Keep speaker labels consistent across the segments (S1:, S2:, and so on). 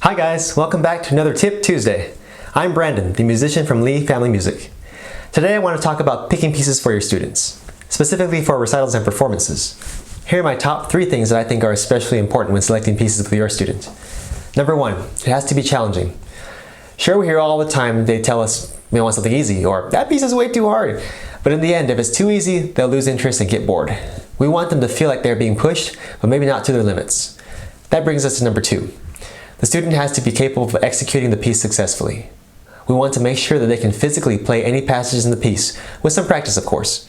S1: Hi guys, welcome back to another Tip Tuesday. I'm Brandon, the musician from Lee Family Music. Today I want to talk about picking pieces for your students, specifically for recitals and performances. Here are my top 3 things that I think are especially important when selecting pieces for your student. Number 1, it has to be challenging. Sure, we hear all the time they tell us we want something easy or that piece is way too hard. But in the end, if it's too easy, they'll lose interest and get bored. We want them to feel like they're being pushed, but maybe not to their limits. That brings us to number 2. The student has to be capable of executing the piece successfully. We want to make sure that they can physically play any passages in the piece, with some practice of course.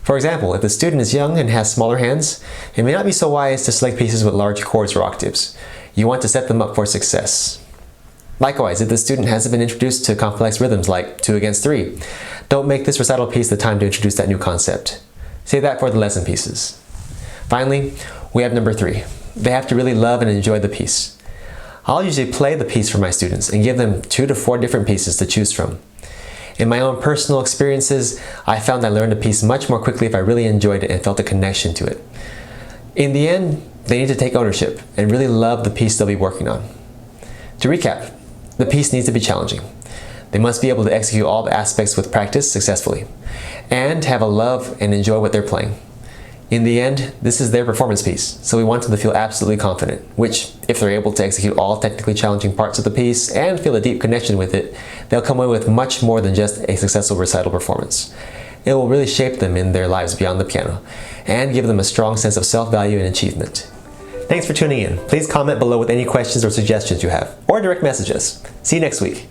S1: For example, if the student is young and has smaller hands, it may not be so wise to select pieces with large chords or octaves. You want to set them up for success. Likewise, if the student hasn't been introduced to complex rhythms like 2 against 3, don't make this recital piece the time to introduce that new concept. Save that for the lesson pieces. Finally, we have number 3. They have to really love and enjoy the piece. I'll usually play the piece for my students and give them 2 to 4 different pieces to choose from. In my own personal experiences, I found I learned a piece much more quickly if I really enjoyed it and felt a connection to it. In the end, they need to take ownership and really love the piece they'll be working on. To recap, the piece needs to be challenging. They must be able to execute all the aspects with practice successfully and have a love and enjoy what they're playing. In the end, this is their performance piece, so we want them to feel absolutely confident, which, if they're able to execute all technically challenging parts of the piece and feel a deep connection with it, they'll come away with much more than just a successful recital performance. It will really shape them in their lives beyond the piano and give them a strong sense of self-value and achievement. Thanks for tuning in. Please comment below with any questions or suggestions you have, or direct message us. See you next week.